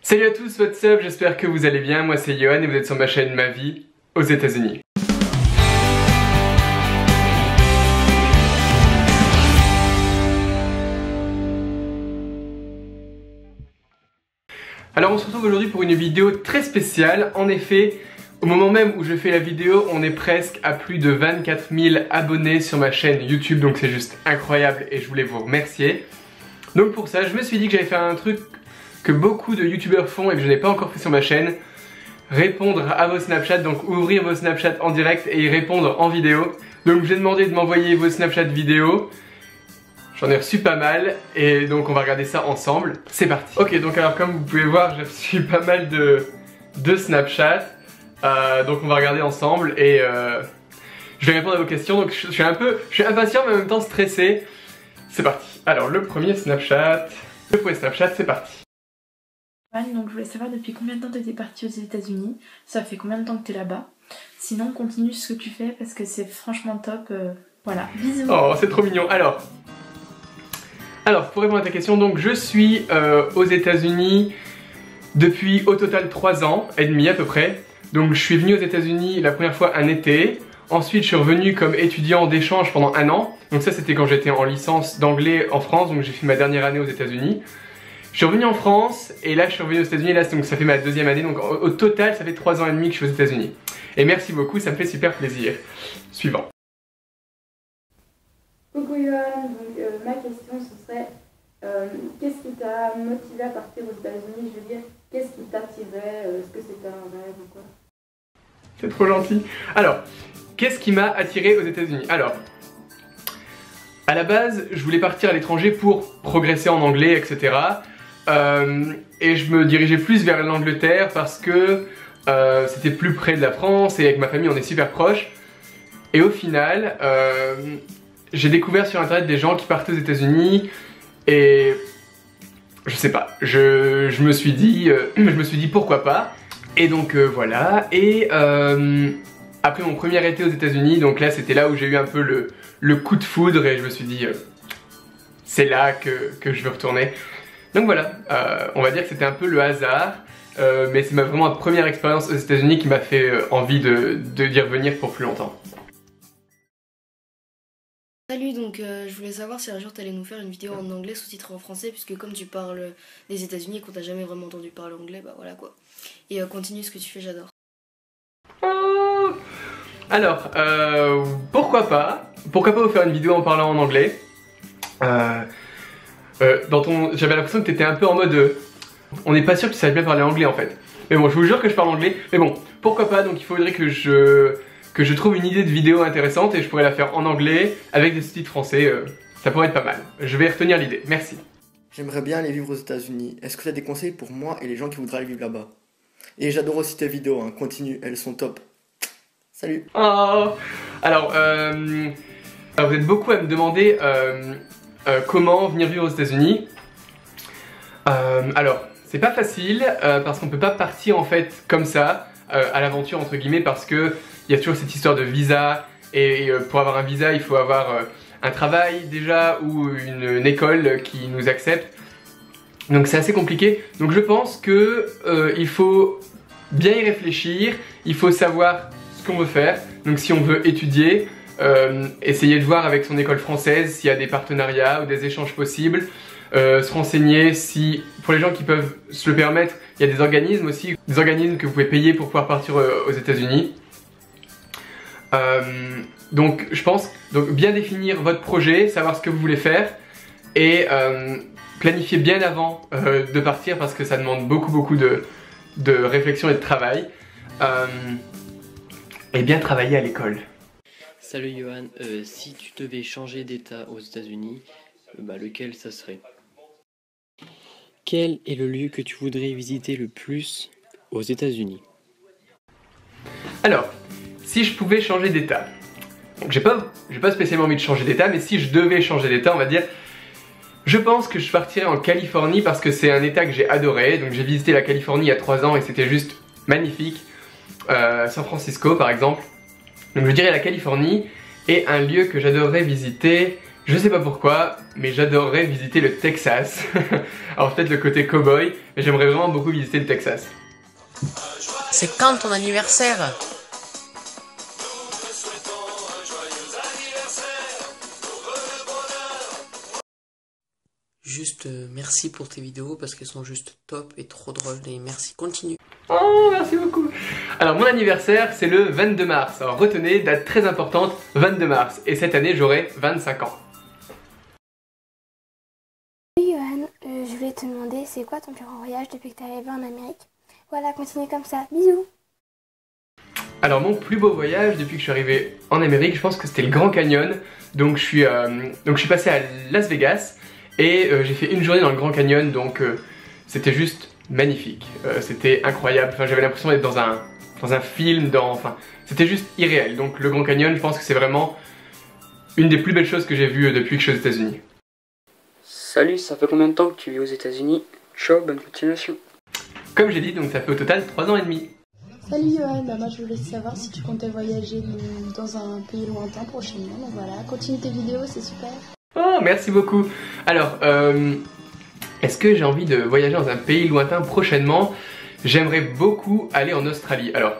Salut à tous, what's up, j'espère que vous allez bien, moi c'est Yohan et vous êtes sur ma chaîne Ma Vie aux États-Unis. Alors on se retrouve aujourd'hui pour une vidéo très spéciale. En effet, au moment même où je fais la vidéo, on est presque à plus de 24 000 abonnés sur ma chaîne YouTube, donc c'est juste incroyable et je voulais vous remercier. Donc pour ça, je me suis dit que j'allais faire un truc que beaucoup de youtubeurs font et que je n'ai pas encore fait sur ma chaîne. Répondre à vos Snapchat, donc ouvrir vos Snapchat en direct et y répondre en vidéo. Donc j'ai demandé de m'envoyer vos Snapchat vidéo. J'en ai reçu pas mal et donc on va regarder ça ensemble. C'est parti. Ok, donc alors comme vous pouvez voir, j'ai reçu pas mal de Snapchat. Donc on va regarder ensemble et je vais répondre à vos questions. Donc je suis impatient mais en même temps stressé. C'est parti. Alors le premier Snapchat. Le premier Snapchat, c'est parti. Donc je voulais savoir depuis combien de temps tu étais partie aux États-Unis, ça fait combien de temps que tu es là-bas. Sinon continue ce que tu fais parce que c'est franchement top. Voilà, bisous. Oh, c'est trop mignon. Alors pour répondre à ta question, donc je suis aux États-Unis depuis au total 3 ans et demi à peu près. Donc je suis venu aux États-Unis la première fois un été. Ensuite je suis revenu comme étudiant d'échange pendant 1 an. Donc ça c'était quand j'étais en licence d'anglais en France, donc j'ai fait ma dernière année aux États-Unis. Je suis revenu en France et là je suis revenu aux États-Unis, là donc ça fait ma 2e année, donc au total ça fait 3 ans et demi que je suis aux États-Unis. Et merci beaucoup, ça me fait super plaisir. Suivant. Coucou Yohan, donc ma question ce serait qu'est-ce qui t'a motivé à partir aux États-Unis? Je veux dire, qu'est-ce qui t'attirait? Est-ce que c'était un rêve ou quoi? C'est trop gentil. Alors, qu'est-ce qui m'a attiré aux États-Unis? Alors, à la base, je voulais partir à l'étranger pour progresser en anglais, etc. Et je me dirigeais plus vers l'Angleterre parce que c'était plus près de la France et avec ma famille on est super proches. Et au final, j'ai découvert sur internet des gens qui partaient aux États-Unis et je sais pas, je me suis dit pourquoi pas. Et donc voilà. Et après mon premier été aux États-Unis, donc là c'était là où j'ai eu un peu le coup de foudre et je me suis dit c'est là que je veux retourner. Donc voilà, on va dire que c'était un peu le hasard, mais c'est vraiment ma première expérience aux États-Unis qui m'a fait envie d'y revenir pour plus longtemps. Salut, donc je voulais savoir si un jour tu allais nous faire une vidéo en anglais sous-titrée en français, puisque comme tu parles des États-Unis et qu'on t'a jamais vraiment entendu parler anglais, bah voilà quoi. Et continue ce que tu fais, j'adore. Oh, alors, pourquoi pas vous faire une vidéo en parlant en anglais. J'avais l'impression que tu étais un peu en mode on n'est pas sûr que tu savais bien parler anglais en fait. Mais bon, je vous jure que je parle anglais. Mais bon, pourquoi pas, donc il faudrait que je trouve une idée de vidéo intéressante et je pourrais la faire en anglais avec des sous-titres français. Ça pourrait être pas mal. Je vais retenir l'idée. Merci. J'aimerais bien aller vivre aux États-Unis. Est-ce que tu as des conseils pour moi et les gens qui voudraient aller vivre là-bas? Et j'adore aussi tes vidéos, hein. Continue, elles sont top. Salut. Oh. Alors, vous êtes beaucoup à me demander comment venir vivre aux États-Unis. Alors, c'est pas facile parce qu'on peut pas partir en fait comme ça à l'aventure entre guillemets parce que il y a toujours cette histoire de visa et pour avoir un visa il faut avoir un travail déjà ou une école qui nous accepte. Donc c'est assez compliqué. Donc je pense que il faut bien y réfléchir, il faut savoir ce qu'on veut faire. Donc si on veut étudier, essayer de voir avec son école française s'il y a des partenariats ou des échanges possibles, se renseigner si, pour les gens qui peuvent se le permettre, il y a des organismes aussi, des organismes que vous pouvez payer pour pouvoir partir aux États-Unis. Donc je pense, bien définir votre projet, savoir ce que vous voulez faire et planifier bien avant de partir parce que ça demande beaucoup de réflexion et de travail. Et bien travailler à l'école. Salut Yohan, si tu devais changer d'état aux États-Unis, lequel ça serait? Quel est le lieu que tu voudrais visiter le plus aux États-Unis? Alors, si je pouvais changer d'état, donc j'ai pas spécialement envie de changer d'état, mais si je devais changer d'état, on va dire, je pense que je partirais en Californie parce que c'est un état que j'ai adoré. Donc j'ai visité la Californie il y a 3 ans et c'était juste magnifique. San Francisco par exemple. Donc je dirais la Californie. Et un lieu que j'adorerais visiter, Je sais pas pourquoi, mais j'adorerais visiter le Texas. Alors peut-être le côté cow-boy, mais j'aimerais vraiment beaucoup visiter le Texas. C'est quand ton anniversaire? Juste merci pour tes vidéos parce qu'elles sont juste top et trop drôles et merci, continue. Oh, merci beaucoup. Alors mon anniversaire c'est le 22 mars. Alors retenez, date très importante, 22 mars. Et cette année j'aurai 25 ans. Oui Johan, je voulais te demander c'est quoi ton plus grand voyage depuis que t'es arrivé en Amérique? Voilà, continue comme ça, bisous. Alors mon plus beau voyage depuis que je suis arrivé en Amérique, je pense que c'était le Grand Canyon. Donc je suis passé à Las Vegas et j'ai fait une journée dans le Grand Canyon, donc c'était juste magnifique. C'était incroyable, enfin, j'avais l'impression d'être dans un film, enfin c'était juste irréel. Donc le Grand Canyon, je pense que c'est vraiment une des plus belles choses que j'ai vues depuis que je suis aux États-Unis. Salut, ça fait combien de temps que tu vis aux États-Unis? Ciao, bonne continuation. Comme j'ai dit, donc ça fait au total 3 ans et demi. Salut Johan, moi je voulais savoir si tu comptais voyager dans un pays lointain prochainement, donc voilà, continue tes vidéos, c'est super. Oh, merci beaucoup. Alors, est-ce que j'ai envie de voyager dans un pays lointain prochainement? J'aimerais beaucoup aller en Australie. Alors,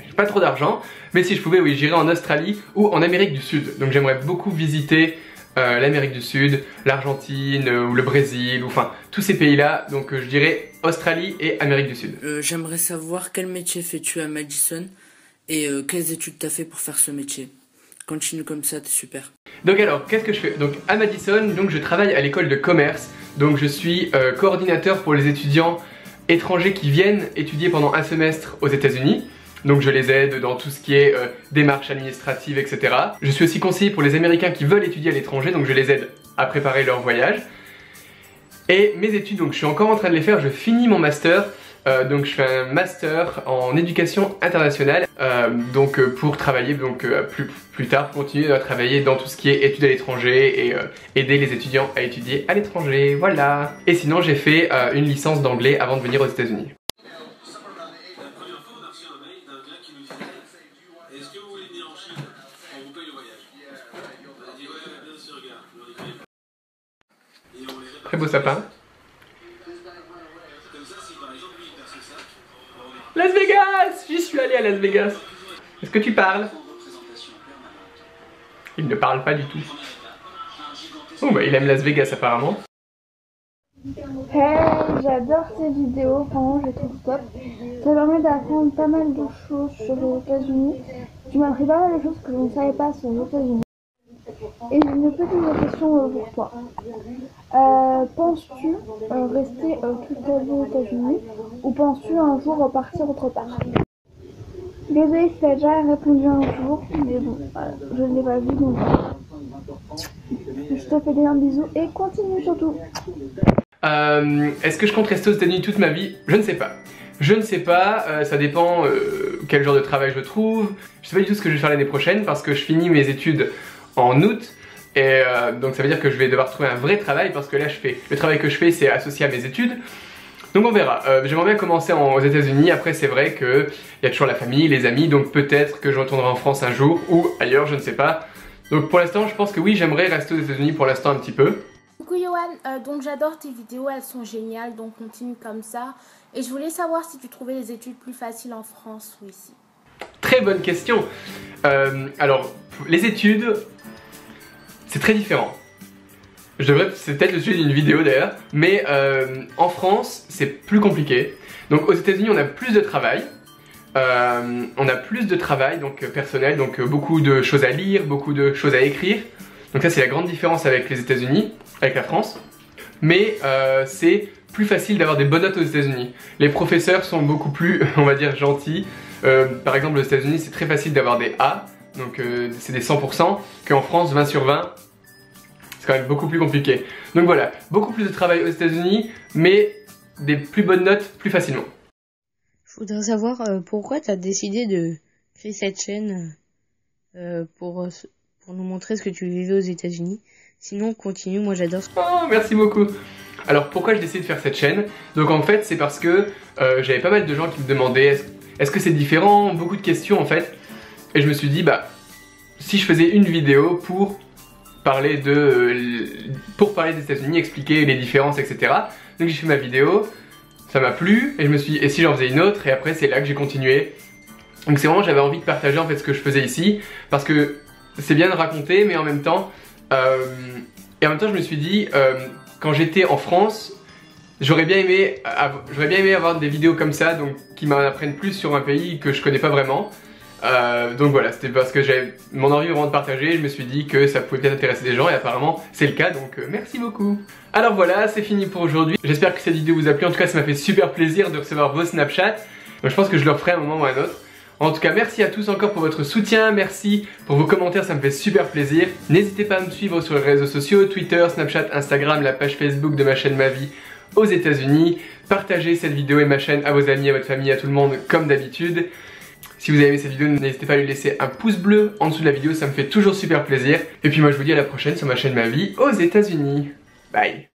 j'ai pas trop d'argent, mais si je pouvais, oui, j'irais en Australie ou en Amérique du Sud. Donc j'aimerais beaucoup visiter l'Amérique du Sud, l'Argentine ou le Brésil, ou enfin tous ces pays-là. Donc je dirais Australie et Amérique du Sud. J'aimerais savoir quel métier fais-tu à Madison et quelles études t'as fait pour faire ce métier. Continue comme ça, t'es super. Donc alors, qu'est-ce que je fais? Donc à Madison, donc je travaille à l'école de commerce. Donc je suis coordinateur pour les étudiants étrangers qui viennent étudier pendant un semestre aux États-Unis. Donc je les aide dans tout ce qui est démarches administratives, etc. Je suis aussi conseiller pour les Américains qui veulent étudier à l'étranger, donc je les aide à préparer leur voyage. Et mes études, donc je suis encore en train de les faire, je finis mon master. Donc je fais un master en éducation internationale, pour travailler plus tard, continuer à travailler dans tout ce qui est études à l'étranger et aider les étudiants à étudier à l'étranger, voilà. Et sinon j'ai fait une licence d'anglais avant de venir aux États-Unis. Très beau sapin. Las Vegas! J'y suis allé à Las Vegas. Est-ce que tu parles? Il ne parle pas du tout. Oh bah il aime Las Vegas apparemment. Hey, j'adore ces vidéos, vraiment je les trouve top. Ça permet d'apprendre pas mal de choses sur les États-Unis. Tu m'as appris pas mal de choses que je ne savais pas sur les États-Unis. Et j'ai une petite question pour toi. Penses-tu rester toute ta vie aux États-Unis ou penses-tu un jour repartir autre part? Désolée si tu as déjà répondu un jour, mais bon, je ne l'ai pas vu donc. Je te fais des bisous et continue surtout. Est-ce que je compte rester aux États-Unis toute ma vie? Je ne sais pas. Je ne sais pas, ça dépend quel genre de travail je trouve. Je sais pas du tout ce que je vais faire l'année prochaine parce que je finis mes études en août. Et donc ça veut dire que je vais devoir trouver un vrai travail parce que là le travail que je fais c'est associé à mes études. Donc on verra. J'aimerais bien commencer aux États-Unis. Après c'est vrai qu'il y a toujours la famille, les amis, donc peut-être que je retournerai en France un jour ou ailleurs, je ne sais pas. Donc pour l'instant je pense que oui, j'aimerais rester aux États-Unis pour l'instant un petit peu. Coucou Johan, donc j'adore tes vidéos, elles sont géniales, donc continue comme ça. Et je voulais savoir si tu trouvais les études plus faciles en France ou ici. Très bonne question. Alors les études, c'est très différent. C'est peut-être le sujet d'une vidéo d'ailleurs, mais en France c'est plus compliqué. Donc aux États-Unis on a plus de travail, donc personnel, donc beaucoup de choses à lire, beaucoup de choses à écrire. Donc ça c'est la grande différence avec les États-Unis, avec la France. Mais c'est plus facile d'avoir des bonnes notes aux États-Unis. Les professeurs sont beaucoup plus, on va dire, gentils. Par exemple aux États-Unis c'est très facile d'avoir des A, donc c'est des 100%, qu'en France 20 sur 20. C'est quand même beaucoup plus compliqué. Donc voilà, beaucoup plus de travail aux États-Unis, mais des plus bonnes notes plus facilement. Je voudrais savoir pourquoi tu as décidé de créer cette chaîne pour nous montrer ce que tu vivais aux États-Unis. Sinon, continue, moi j'adore ce que... Oh, merci beaucoup. Alors pourquoi j'ai décidé de faire cette chaîne? Donc en fait, c'est parce que j'avais pas mal de gens qui me demandaient est-ce que c'est différent? Beaucoup de questions en fait. Et je me suis dit, bah, si je faisais une vidéo pour parler pour parler des États-Unis, expliquer les différences, etc. Donc j'ai fait ma vidéo, ça m'a plu et je me suis dit et si j'en faisais une autre, et après c'est là que j'ai continué. Donc c'est vraiment, j'avais envie de partager en fait ce que je faisais ici, parce que c'est bien de raconter, mais en même temps je me suis dit quand j'étais en France, j'aurais bien aimé avoir des vidéos comme ça, donc qui m'en apprennent plus sur un pays que je connais pas vraiment. Donc voilà, c'était parce que j'avais mon envie vraiment de partager, je me suis dit que ça pouvait peut-être intéresser des gens et apparemment c'est le cas, donc merci beaucoup. Alors voilà, c'est fini pour aujourd'hui. J'espère que cette vidéo vous a plu, en tout cas ça m'a fait super plaisir de recevoir vos Snapchats. Donc je pense que je le referai à un moment ou à un autre. En tout cas, merci à tous encore pour votre soutien, merci pour vos commentaires, ça me fait super plaisir. N'hésitez pas à me suivre sur les réseaux sociaux, Twitter, Snapchat, Instagram, la page Facebook de ma chaîne Ma Vie aux États-Unis. Partagez cette vidéo et ma chaîne à vos amis, à votre famille, à tout le monde comme d'habitude. Si vous avez aimé cette vidéo, n'hésitez pas à lui laisser un pouce bleu en dessous de la vidéo, ça me fait toujours super plaisir. Et puis moi je vous dis à la prochaine sur ma chaîne Ma Vie aux États-Unis. Bye.